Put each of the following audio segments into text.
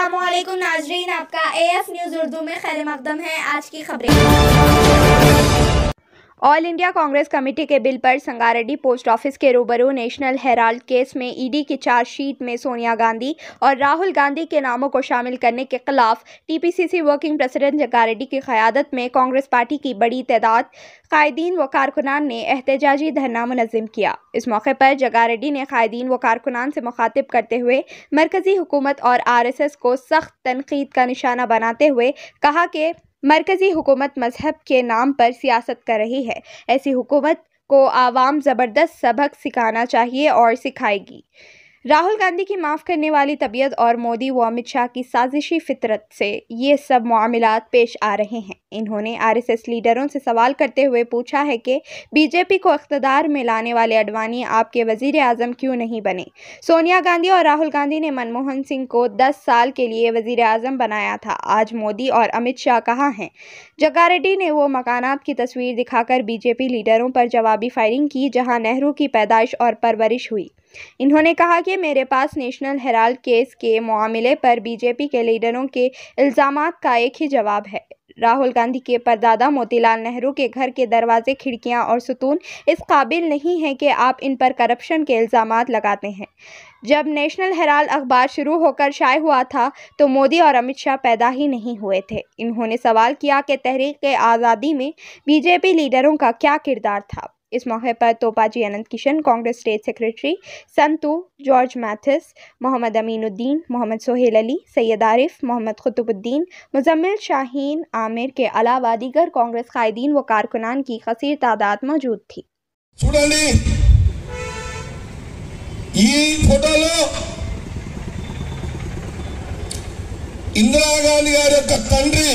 अस्सलामुअलैकुम नाजरीन, आपका AF न्यूज़ उर्दू में खैर मकदम है। आज की खबरें। ऑल इंडिया कांग्रेस कमेटी के बिल पर संगारेड्डी पोस्ट ऑफिस के रूबरू नेशनल हेराल्ड केस में ईडी की चार्जशीट में सोनिया गांधी और राहुल गांधी के नामों को शामिल करने के खिलाफ TPCC वर्किंग प्रेसिडेंट जगारेड्डी की क़यादत में कांग्रेस पार्टी की बड़ी तादाद कायदीन व कारकुनान ने एहतजाजी धरना मुनज़्ज़म किया। इस मौके पर जगारेड्डी ने कायदीन व कारकुनान से मुखातिब करते हुए मरकज़ी हुकूमत और RSS को सख्त तनकीद का निशाना बनाते हुए कहा कि मरकज़ी हुकूमत मजहब के नाम पर सियासत कर रही है। ऐसी हुकूमत को आवाम ज़बरदस्त सबक सिखाना चाहिए और सिखाएगी। राहुल गांधी की माफ़ करने वाली तबीयत और मोदी व अमित शाह की साजिशी फितरत से ये सब मामलात पेश आ रहे हैं। इन्होंने RSS लीडरों से सवाल करते हुए पूछा है कि BJP को इख्तिदार में लाने वाले अडवाणी आपके वज़ीर आज़म क्यों नहीं बने। सोनिया गांधी और राहुल गांधी ने मनमोहन सिंह को 10 साल के लिए वज़ीर आज़म बनाया था। आज मोदी और अमित शाह कहाँ हैं। जगारेड्डी ने वो मकानात की तस्वीर दिखाकर BJP लीडरों पर जवाबी फायरिंग की जहाँ नेहरू की पैदाइश और परवरिश हुई। इन्होंने कहा कि मेरे पास नेशनल हेराल्ड केस के मामले पर BJP के लीडरों के इल्ज़ामात का एक ही जवाब है। राहुल गांधी के परदादा मोतीलाल नेहरू के घर के दरवाजे, खिड़कियां और सुतून इस काबिल नहीं हैं कि आप इन पर करप्शन के इल्ज़ामात लगाते हैं। जब नेशनल हेराल्ड अखबार शुरू होकर शाये हुआ था तो मोदी और अमित शाह पैदा ही नहीं हुए थे। इन्होंने सवाल किया कि तहरीक आज़ादी में BJP लीडरों का क्या किरदार था। इस मौके पर तोपाजी Anant Kishan, Congress state secretary Santu, George Mathis, Mohammed Aminuddin, Mohammed Sohail Ali, Syed Arif, Mohammed Qutubuddin, Muzammil Shaheen Aamir के अलावा दीगर कांग्रेस कायदीन व कारकुनान की खसीर तादाद मौजूद थी। इंदिरा गांधी गारी యొక్క తండ్రి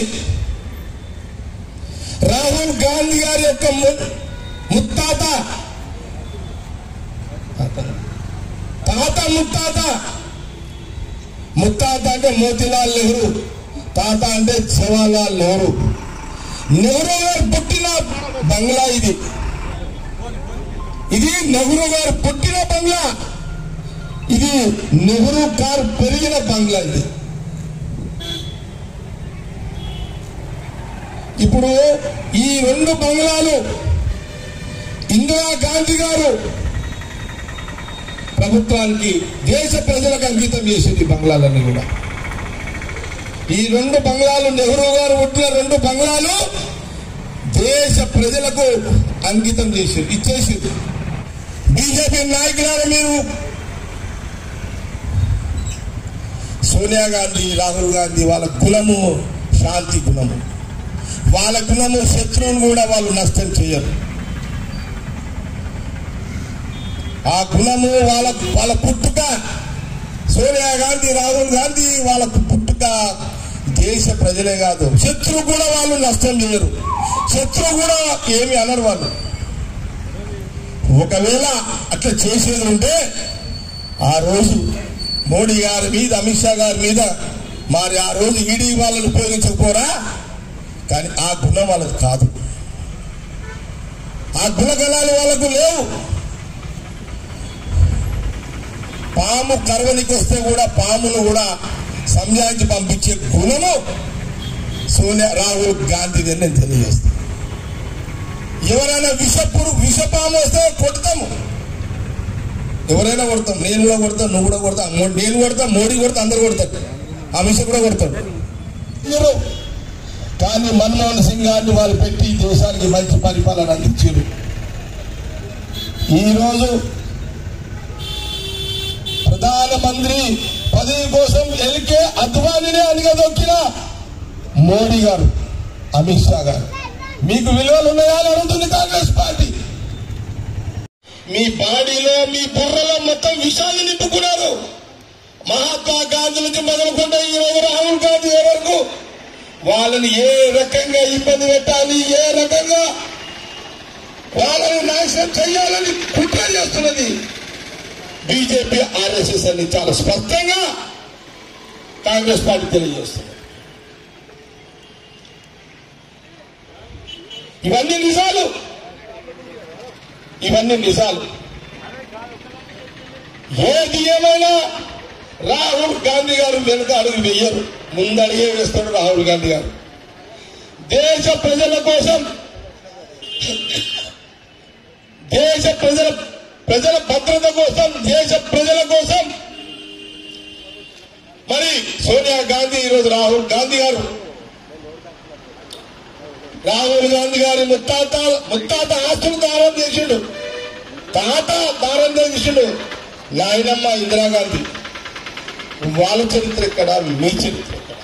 రాహుల్ గాంధీ గారి యొక్క ముత్తాత ముత్తాత అంటే మోతీలాల్ నెహ్రూ, తాత అంటే జవహర్లాల్ నెహ్రూ. నెహ్రూ గారు పుట్టిన బంగ్లా ఇది నెహ్రూ గారు పుట్టిన బంగ్లా, ఇది నెహ్రూ గారు పెరిగిన బంగ్లా. ఇది ఇప్పుడు ఈ రెండు బంగ్లాలు ఇందిరా గాంధీ గారు ప్రభుత్వానికి, దేశ ప్రజలకు అంకితం చేసింది. బంగ్లాలన్నీ కూడా ఈ రెండు బంగ్లాలు, నెహ్రూ గారు పుట్టిన రెండు బంగ్లాలు దేశ ప్రజలకు అంకితం ఇచ్చేసింది. BJP నాయకులారా, మీరు సోనియా గాంధీ, రాహుల్ గాంధీ వాళ్ళ కులము శాంతి గుణము, వాళ్ళ గుణము శత్రువును కూడా వాళ్ళు నష్టం చేయరు. ఆ గుణము వాళ్ళ పుట్టుక, సోనియా గాంధీ, రాహుల్ గాంధీ వాళ్ళ పుట్టుక దేశ ప్రజలే కాదు, శత్రువు కూడా వాళ్ళు నష్టం చేయరు. శత్రువు కూడా ఏమి అనరు వాళ్ళు. ఒకవేళ అట్లా చేసేది ఉంటే ఆ రోజు మోడీ గారి మీద, అమిత్ షా గారి మీద మరి ఆ రోజు ఈడీ వాళ్ళని ఉపయోగించకపోరా. కానీ ఆ గుణం వాళ్ళకు కాదు, ఆ గుణగణాలు వాళ్ళకు లేవు. పాము కరవనికి వస్తే కూడా పామును కూడా సంజాయించి పంపించే గుణము సోనియా, రాహుల్ గాంధీని నేను తెలియజేస్తాను. ఎవరైనా విషపాము వస్తే కొడతాము, ఎవరైనా కొడతాం. నేను కూడా కొడతాం, నువ్వు కూడా కొడతాం, నేను కొడతాం, మోడీ కొడతాం, అందరు కొడతాడు, అమిత్ షా కూడా కొడతాడు. కానీ మన్మోహన్ సింగ్ గారిని వాళ్ళు పెట్టి దేశానికి మంచి పరిపాలన అందించారు. ఈరోజు ప్రధానమంత్రి పదవి కోసం ఎల్కే అద్వానీనే అణగదొక్కిన మోడీ గారు, అమిత్ షా గారు, మీకు విలువలు ఉన్నాయా అని అడుగుతుంది కాంగ్రెస్ పార్టీ. మీ బాడీలో, మీ బుర్రలో మొత్తం విషాన్ని నింపుకున్నారు. మహాత్మా గాంధీ నుంచి మొదలుకుంటే ఈరోజు రాహుల్ గాంధీ వరకు వాళ్ళని ఏ రకంగా ఇబ్బంది పెట్టాలి, ఏ రకంగా వాళ్ళని నాశనం చేయాలని కుట్ర చేస్తున్నది BJP, RSS అని చాలా స్పష్టంగా కాంగ్రెస్ పార్టీ తెలియజేస్తుంది. ఇవన్నీ నిజాలు. ఏది ఏమైనా రాహుల్ గాంధీ గారు వెనుక అడుగు వెయ్యరు, ముందడిగే వేస్తాడు రాహుల్ గాంధీ గారు. దేశ ప్రజల కోసం, దేశ ప్రజల భద్రత కోసం, దేశ ప్రజల కోసం మరి సోనియా గాంధీ ఈరోజు రాహుల్ గాంధీ గారి ముత్తాత ఆస్తులు దారం చేసిండు, తాత దారం చేసిండు. నాయనమ్మ ఇందిరాగాంధీ. వాళ్ళ చరిత్ర ఎక్కడ, మీ చరిత్ర ఎక్కడ?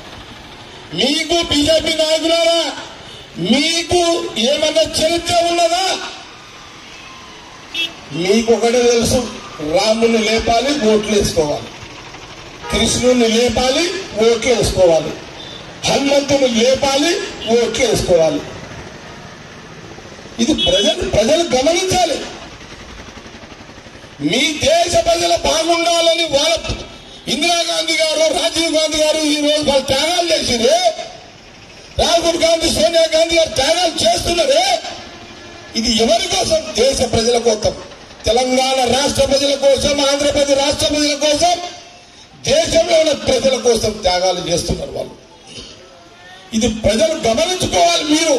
మీకు బీజేపీ నాయకులారా మీకు ఏమన్నా చరిత్ర ఉన్నదా? మీకు ఒకటే తెలుసు, రాముని లేపాలి, ఓట్లు వేసుకోవాలి. కృష్ణుని లేపాలి, ఓట్లు వేసుకోవాలి. హనుమంతుని లేపాలి, ఓట్లు వేసుకోవాలి. ఇది ప్రజలు గమనించాలి. మీ దేశ ప్రజలు బాగుండాలని వాళ్ళ ఇందిరాగాంధీ గారు, రాజీవ్ గాంధీ గారు ఈ రోజు వాళ్ళు త్యాగాలు చేసిరే. రాహుల్ గాంధీ, సోనియా గాంధీ గారు త్యాగాలు చేస్తున్నారే. ఇది ఎవరి కోసం? దేశ ప్రజల కోసం, తెలంగాణ రాష్ట్ర ప్రజల కోసం, ఆంధ్రప్రదేశ్ రాష్ట్ర ప్రజల కోసం, దేశంలో ఉన్న ప్రజల కోసం త్యాగాలు చేస్తున్నారు వాళ్ళు. ఇది ప్రజలు గమనించుకోవాలి. మీరు